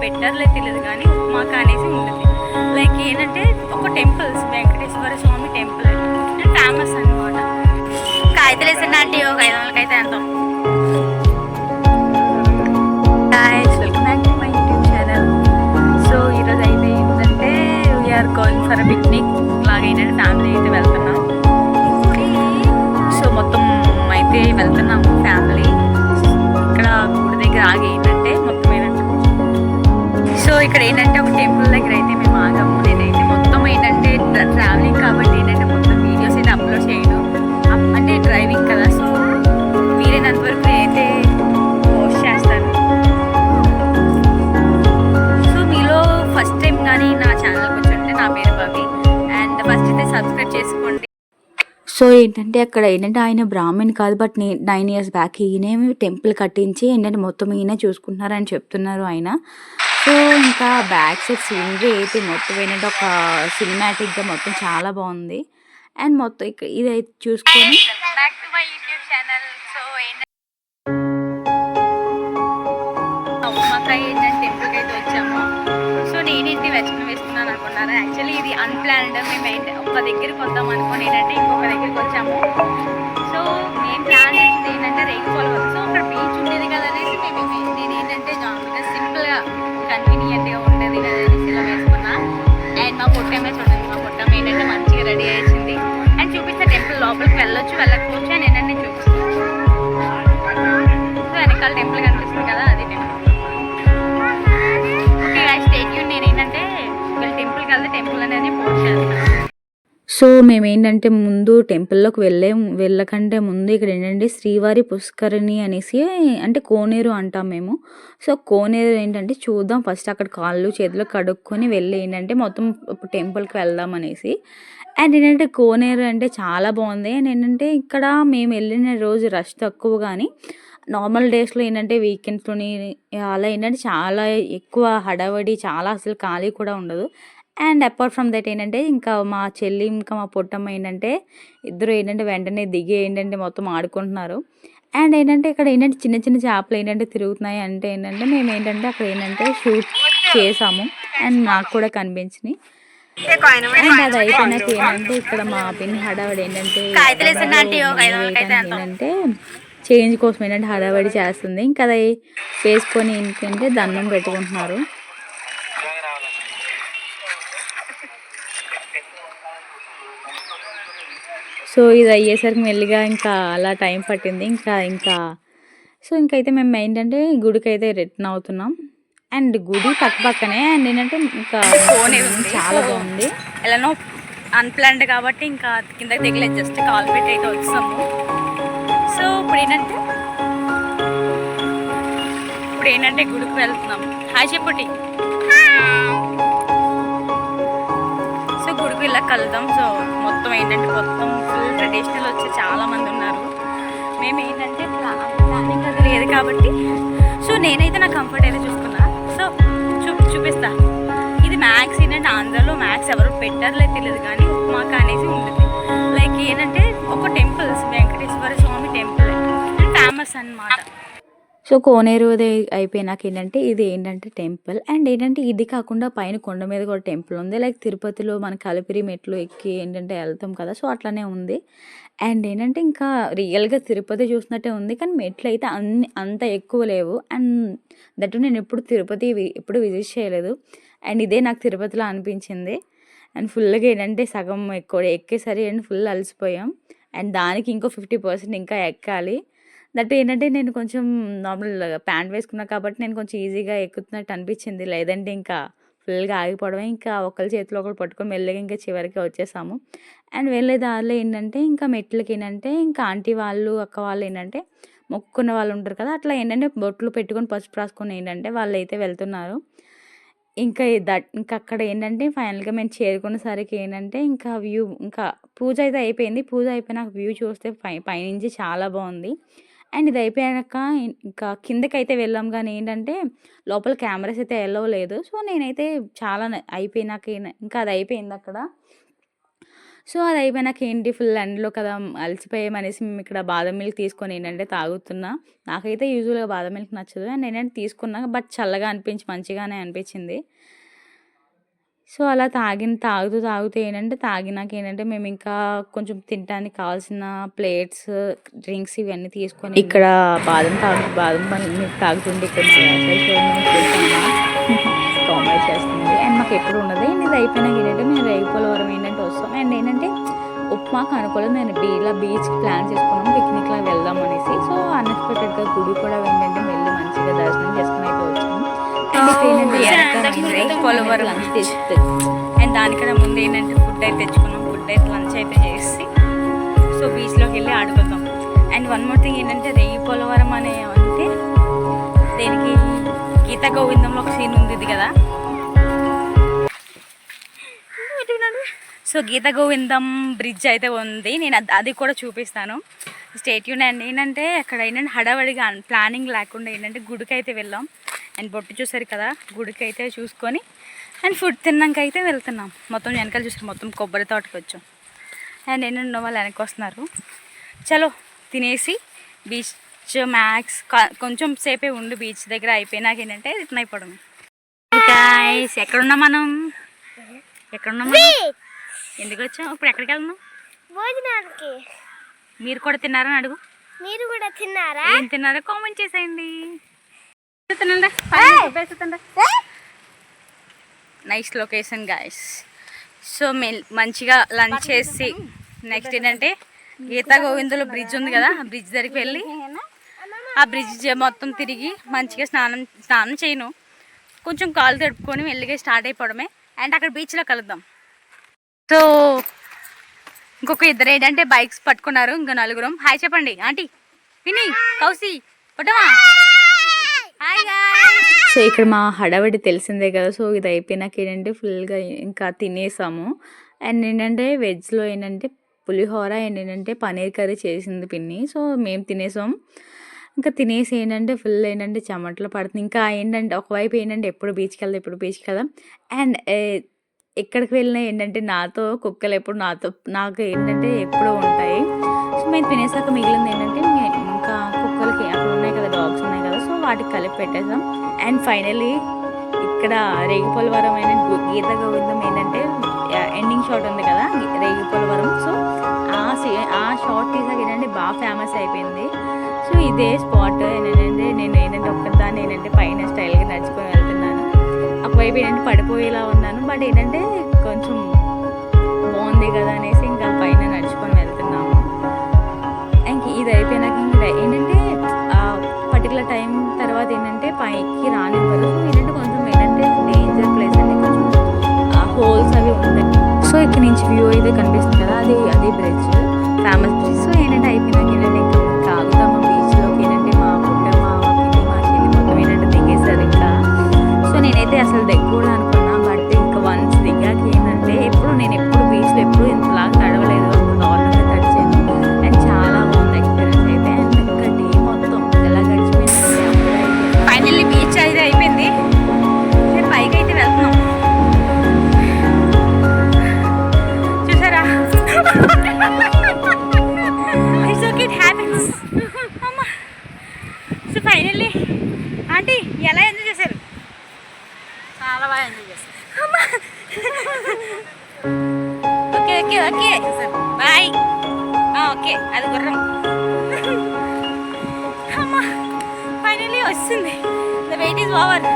పెట్టారులే తెలియదు కానీ ఉప్మాక అనేసి ఉంటుంది. లైక్ ఏంటంటే ఒక టెంపుల్స్ వెంకటేశ్వర స్వామి టెంపుల్ ఫేమస్ అనమాట. కాగితాలు వేసిన అంటే ఒక 500 అయితే ఎంతో. Welcome back to my YouTube channel. So ఈరోజు అయితే ఏంటంటే వీఆర్ గోయింగ్ ఫర్ పిక్నిక్ లాగా ఏంటంటే ఫ్యామిలీ అయితే వెళ్తున్నాం. సో మొత్తం అయితే వెళ్తున్నాము ఫ్యామిలీ. ఇక్కడ గుడి దగ్గర ఆగి ఏంటంటే మొత్తం ఏంటంటే సో ఇక్కడ ఏంటంటే ఒక టెంపుల్ దగ్గర అయితే మేము ఆగాము. నేనైతే మొత్తం ఏంటంటే ట్రావెలింగ్ కాబట్టి ఏంటంటే మొత్తం వీడియోస్ అయితే అప్లోడ్ చేయను, అంటే డ్రైవింగ్ కదా. సో వీలైనంత వరకు నేనైతే పోస్ట్ చేస్తాను. సో మీలో ఫస్ట్ టైం కానీ నా ఛానల్కి వచ్చి నా పేరు భవి అండ్ ఫస్ట్ అయితే సబ్స్క్రైబ్ చేసుకోండి. సో ఏంటంటే అక్కడ ఏంటంటే ఆయన బ్రాహ్మణ్ కాదు, బట్ 9 years బ్యాక్ ఈయనే టెంపుల్ కట్టించి ఏంటంటే మొత్తం ఈయనే చూసుకుంటున్నారని చెప్తున్నారు ఆయన. సో ఇంకా బ్యాక్ సైడ్ సీనరీ అయితే మొత్తం ఏంటంటే ఒక సినిమాటిక్గా మొత్తం చాలా బాగుంది. అండ్ మొత్తం ఇక్కడ ఇదైతే చూసుకొని back to my YouTube channel. So ఉమ్మకాయ ఏంటంటే టెంపుల్కి అయితే వచ్చాము. సో నేనేంటి వెచ్చన వేసుకున్నాను అనుకున్నాను. యాక్చువల్లీ ఇది అన్ప్లాన్డ్. మేము ఒక దగ్గరికి వద్దాం అనుకుని ఏంటంటే ఇంకొక దగ్గరికి వచ్చాము. సో నేను ప్లాన్ చేసింది ఏంటంటే రేగిపోవాలి వద్దు. సో అక్కడ బీచ్ ఉండేది కదా అనేసి నేను ఏంటంటే నార్మల్గా సింపుల్గా కన్వీనియంట్గా ఉండేది కదా అనేసి ఇలా వేసుకున్నా. అండ్ మా పొట్టమే చూడండి, మా పొట్టం ఏంటంటే మంచిగా రెడీ అయ్యింది. అండ్ చూపిస్తే టెంపుల్ లోపలికి వెళ్ళొచ్చు వెళ్ళకపోవచ్చు అని ఏంటంటే చూపిస్తాను. సో వెనకాల టెంపుల్ కనిపిస్తుంది కదా, అది temple. Okay guys, stay tune. నేను ఏంటంటే వీళ్ళ టెంపుల్కి వెళ్తే టెంపుల్ అనేది పోస్ట్ చేస్తాను. సో మేమేంటంటే ముందు టెంపుల్లోకి వెళ్ళకంటే ముందు ఇక్కడ ఏంటంటే శ్రీవారి పుష్కరిణి అనేసి అంటే కోనేరు అంటాం మేము. సో కోనేరు ఏంటంటే చూద్దాం ఫస్ట్, అక్కడ కాళ్ళు చేతులు కడుక్కొని వెళ్ళి ఏంటంటే మొత్తం టెంపుల్కి వెళ్దాం అనేసి. అండ్ ఏంటంటే కోనేరు అంటే చాలా బాగుంది. అండ్ ఏంటంటే ఇక్కడ మేము వెళ్ళిన రోజు రష్ తక్కువ, కానీ నార్మల్ డేస్లో ఏంటంటే వీకెండ్స్లోని అలా ఏంటంటే చాలా ఎక్కువ హడావడి, చాలా అసలు ఖాళీ కూడా ఉండదు. అండ్ అపార్ట్ ఫ్రమ్ దట్ ఏంటంటే ఇంకా మా చెల్లి ఇంకా మా పొట్టమ్మ ఏంటంటే ఇద్దరు ఏంటంటే వెంటనే దిగి ఏంటంటే మొత్తం ఆడుకుంటున్నారు. అండ్ ఏంటంటే ఇక్కడ ఏంటంటే చిన్న చిన్న చేపలు ఏంటంటే తిరుగుతున్నాయి. అంటే ఏంటంటే మేము ఏంటంటే అక్కడ ఏంటంటే షూట్ చేసాము అండ్ నాకు కూడా కనిపించినాయి. అండ్ అది అయిపోయినాక ఏంటంటే ఇక్కడ మా పిన్ని హడావడి ఏంటంటే ఏంటంటే చేంజ్ కోసం ఏంటంటే హడావడి చేస్తుంది. ఇంకా అది వేసుకొని ఏంటంటే దండం పెట్టుకుంటున్నారు. సో ఇది అయ్యేసరికి మెల్లిగా ఇంకా అలా టైం పట్టింది. సో ఇంకైతే మేము ఏంటంటే గుడికి అయితే రిటర్న్ అవుతున్నాం. అండ్ గుడి పక్కనే అండ్ ఏంటంటే ఇంకా చాలా బాగుంది. ఎలానో అన్ప్లాన్డ్ కాబట్టి ఇంకా కిందకి దిగలేదు, జస్ట్ కాల్ పెట్టి అయితే వచ్చాము. సో ఇప్పుడు ఏంటంటే గుడికి వెళ్తున్నాం. హాయ్ చెప్పుటి. సో గుడికి వెళ్ళాక కలుద్దాం. సో మొత్తం ఏంటంటే మొత్తం ఫుల్ ట్రెడిషనల్ వచ్చి చాలా మంది ఉన్నారు. మేము ఏంటంటే ప్లానింగ్ అది లేదు కాబట్టి సో నేనైతే నా కంఫర్ట్ అయితే చూసుకున్నా. సో చూపిస్తా. ఇది మ్యాక్స్ ఏంటంటే ఆంధ్రాలో మ్యాక్స్ ఎవరు పెట్టారులే తెలియదు కానీ ఉప్మాక అనేసి ఉంటుంది. లైక్ ఏంటంటే ఒక టెంపుల్స్ వెంకటేశ్వర స్వామి టెంపుల్ ఫేమస్ అన్నమాట. సో కోనేరు అయిపోయినాక ఏంటంటే ఇది ఏంటంటే టెంపుల్. అండ్ ఏంటంటే ఇది కాకుండా పైన కొండ మీద కూడా టెంపుల్ ఉంది. లైక్ తిరుపతిలో మనకి అలిపిరి మెట్లు ఎక్కి ఏంటంటే వెళ్తాం కదా, సో అట్లానే ఉంది. అండ్ ఏంటంటే ఇంకా రియల్గా తిరుపతి చూసినట్టే ఉంది, కానీ మెట్లు అయితే అంత ఎక్కువ లేవు. అండ్ దట్టు నేను ఎప్పుడు విజిట్ చేయలేదు. అండ్ ఇదే నాకు తిరుపతిలో అనిపించింది. అండ్ ఫుల్గా ఏంటంటే సగం ఎక్కేసరి అండ్ ఫుల్ అలసిపోయాం. అండ్ దానికి ఇంకో 50% ఇంకా ఎక్కాలి. దట్ ఏంటంటే నేను కొంచెం నార్మల్ ప్యాంట్ వేసుకున్నా కాబట్టి నేను కొంచెం ఈజీగా ఎక్కుతున్నట్టు అనిపించింది. లేదంటే ఇంకా ఫుల్గా ఆగిపోవడమే. ఇంకా ఒకరి చేతిలో ఒకరు పట్టుకొని మెల్లగా ఇంకా చివరికి వచ్చేసాము. అండ్ వెళ్ళే దారిలో ఏంటంటే ఇంకా మెట్లకి ఏంటంటే ఇంకా ఆంటీ వాళ్ళు అక్క వాళ్ళు ఏంటంటే మొక్కుకున్న వాళ్ళు ఉంటారు కదా, అట్లా ఏంటంటే బొట్లు పెట్టుకొని పసుపు రాసుకొని ఏంటంటే వాళ్ళు అయితే వెళ్తున్నారు. ఇంకా అక్కడ ఏంటంటే ఫైనల్గా మేము చేరుకునేసరికి ఏంటంటే ఇంకా వ్యూ, ఇంకా పూజ అయితే అయిపోయింది. పూజ అయిపోయినాక వ్యూ చూస్తే పైనుంచి చాలా బాగుంది. అండ్ ఇది అయిపోయాక ఇంకా కిందకైతే వెళ్ళాం, కానీ ఏంటంటే లోపల కెమెరాస్ అయితే ఎల్లో లేదు. సో నేనైతే చాలా అయిపోయినాక ఇంకా అది అయిపోయింది అక్కడ. సో అది అయిపోయినాక ఏంటి ఫుల్ ఎండలో కదా అలసిపోయామనేసి మేము ఇక్కడ బాదం మిల్క్ తీసుకొని ఏంటంటే తాగుతున్నా. నాకైతే యూజువల్గా బాదం మిల్క్ నచ్చదు అండ్ ఏంటంటే తీసుకున్నా, బట్ చల్లగా అనిపించి మంచిగానే అనిపించింది. సో అలా తాగుతూ ఏంటంటే తాగినాక ఏంటంటే మేము ఇంకా కొంచెం తినడానికి కావాల్సిన ప్లేట్స్, డ్రింక్స్ ఇవన్నీ తీసుకొని ఇక్కడ బాదం మిల్క్ తాగుతుంటే ఇక్కడ కామెంట్ చేస్తుంది అండ్ మాకు ఎప్పుడు ఉన్నది. ఇది అయిపోయినాక ఏంటంటే మేము రేగిపోలవరం ఏంటంటే వస్తాం అండ్ ఏంటంటే ఉప్మాకు అనుకోలేదు. నేను ఇలా బీచ్కి ప్లాన్ చేసుకున్నాం పిక్నిక్లా వెళ్దాం అనేసి. సో అన్ఎక్స్పెక్టెడ్గా గుడి కూడా ఏంటంటే వెళ్ళి మంచిగా దర్శనం చేసుకుని అయితే వచ్చాము. పోలవరం లంచ్ తెచ్చి అండ్ దానికన్నా ముందు ఏంటంటే ఫుడ్ అయితే తెచ్చుకున్నాం. ఫుడ్ అయితే లంచ్ అయితే చేసి సో బీచ్లోకి వెళ్ళి ఆడుకుందాం. అండ్ వన్ మోర్ థింగ్ ఏంటంటే రేగిపోలవరం అనే అంటే దేనికి గీత గోవిందంలో ఒక సీన్ ఉంది కదా. సో గీత గోవిందం బ్రిడ్జ్ అయితే ఉంది, నేను అది కూడా చూపిస్తాను. స్టేట్ యూన్ అండ్ ఏంటంటే అక్కడ ఏంటంటే హడావడిగా ప్లానింగ్ లేకుండా ఏంటంటే గుడికి అయితే వెళ్ళాం. అండ్ బొట్టు చూసారు కదా, గుడికి అయితే చూసుకొని అండ్ ఫుడ్ తిన్నాక అయితే వెళ్తున్నాం. మొత్తం వెనకాల చూసారు, మొత్తం కొబ్బరి తోటకి వచ్చాం. అండ్ ఏంటంటే వాళ్ళు వెనక్కి వస్తున్నారు. చలో తినేసి బీచ్ మ్యాక్స్ కొంచెం సేపే ఉండి బీచ్ దగ్గర అయిపోయినాక ఏంటంటే రిటర్న్ అయిపోవడం. గైస్ ఎక్కడున్నాం మనం? ఎందుకు వచ్చాం? ఇప్పుడు ఎక్కడికి వెళ్తున్నాం? భోజనానికి. మీరు కూడా తిన్నారని అడుగు. మీరు కూడా తిన్నారా? ఏం తిన్నారో కామెంట్ చేసేయండి. Nice location guys. సో మంచిగా లంచ్ చేసి నెక్స్ట్ ఏంటంటే గీతా గోవిందులో బ్రిడ్జ్ ఉంది కదా, ఆ బ్రిడ్జ్ దగ్గరికి వెళ్ళి ఆ బ్రిడ్జ్ మొత్తం తిరిగి మంచిగా స్నానం చేయను, కొంచెం కాలు తడుపుకొని వెళ్ళిగా స్టార్ట్ అయిపోవడమే. అండ్ అక్కడ బీచ్లో కలుద్దాం. సో ఇంకొక ఇద్దరు ఏంటంటే బైక్స్ పట్టుకున్నారు, ఇంకా నలుగురం. హాయ్ చెప్పండి ఆంటీ, విని, కౌసి, పుట్టమా. సో ఇక్కడ మా హడావిడి తెలిసిందే కదా. సో ఇది అయిపోయినాక ఏంటంటే ఫుల్గా ఇంకా తినేసాము. అండ్ ఏంటంటే వెజ్లో ఏంటంటే పులిహోర అండ్ ఏంటంటే పన్నీర్ కర్రీ చేసింది పిన్ని. సో మేము తినేసాం. ఇంకా తినేసి ఏంటంటే ఫుల్ ఏంటంటే చెమటలు పడుతుంది. ఇంకా ఏంటంటే ఒకవైపు ఏంటంటే ఎప్పుడు బీచ్కి వెళ్దాం. అండ్ ఎక్కడికి వెళ్ళినా ఏంటంటే నాతో కుక్కలు ఎప్పుడు నాకు ఏంటంటే ఎప్పుడూ ఉంటాయి. సో మేము తినేసాక మిగిలింది ఏంటంటే ఇంకా కుక్కలకి అక్కడ ఉన్నాయి కదా, డాగ్స్ ఉన్నాయి కదా, సో వాటికి కలిపి పెట్టేసాం. అండ్ ఫైనల్లీ ఇక్కడ రేగిపోలవరం గీత గోవిందం ఏంటంటే ఎండింగ్ షాట్ ఉంది కదా రేగిపోలవరం. సో ఆ షాట్ తీసాక ఏంటంటే బాగా ఫేమస్ అయిపోయింది. సో ఇదే స్పాట్ ఏంటంటే నేను ఏంటంటే ఒక్కదాన్ని ఏంటంటే పైన స్టైల్గా నడుచుకొని వెళ్తున్నాను. ఒకవైపు ఏంటంటే పడిపోయేలా ఉన్నాను, బట్ ఏంటంటే కొంచెం బాగుంది కదా అనేసి ఇంకా పైన నడుచుకొని వెళ్తున్నాము. ఇంక ఇది అయిపోయినాక ఇంకా ఏంటంటే పర్టికులర్ టైం తర్వాత ఏంటంటే పైకి రానివ్వరు. సో ఏంటంటే కొంచెం ఏంటంటే డేంజర్ ప్లేస్ అంటే కొంచెం హోల్స్ అవి ఉంటాయి. సో ఇక్కడ నుంచి వ్యూ అయితే కనిపిస్తుంది కదా, అది బ్రిడ్జ్, ఫేమస్ బ్రిడ్జ్. సో ఏంటంటే అయిపోయినాక ఏంటంటే ఇంకా ఆగుతాము బీచ్లోకి. ఏంటంటే మా పుట్టమ్మ, మా పిన్ని, మా చెల్లి మొత్తం ఏంటంటే దిగేశారు ఇంకా. సో నేనైతే అసలు దిగకూడదు అనుకున్నా, బట్ ఇంకా వన్స్ దిగాక ఏంటంటే నేను ఎప్పుడు బీచ్లో ఎప్పుడు ఇంతలాగా తడవలేదు, నార్మల్గా తడిచాను. అండ్ చాలా బాగుంది ఎక్స్పీరియన్స్ అయితే. అండ్ ఇంకా డే మొత్తం ఎలా గడిచిపోయింది. ఫైనల్లీ బీచ్ అయితే అయిపోయింది, నేను పైకి అయితే వెళ్తున్నాం. చూసారా, ఇట్ హ్యాపెన్స్. అమ్మా. సో ఫైనల్లీ ఆంటీ ఎలా ఎంజాయ్ చేశారు? చాలా బాగా ఎంజాయ్ చేస్తాను. Okay okay okay bye. Okay అది గుర్రం. అమ్మా ఫైనల్లీ వస్తుంది. The wait is over.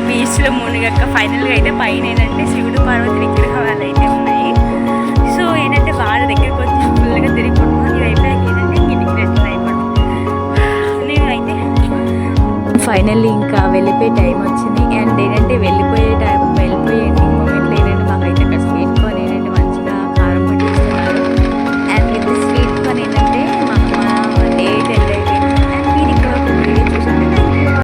బీచ్లో మునిగాక ఫైనల్గా అయితే పైన ఏంటంటే శివుడు పార్వతి విగ్రహాలు అయితే ఉన్నాయి. సో ఏంటంటే వాళ్ళ దగ్గరికి వచ్చి ఫుల్గా తిరిగిపోతున్నాం. ఇది అయిపోయాక ఏంటంటే ఇంటికి రెస్ట్ అయిపోవడం. నేనైతే ఫైనల్లీ ఇంకా వెళ్ళిపోయే టైం వచ్చింది. అండ్ ఏంటంటే వెళ్ళిపోయే టైం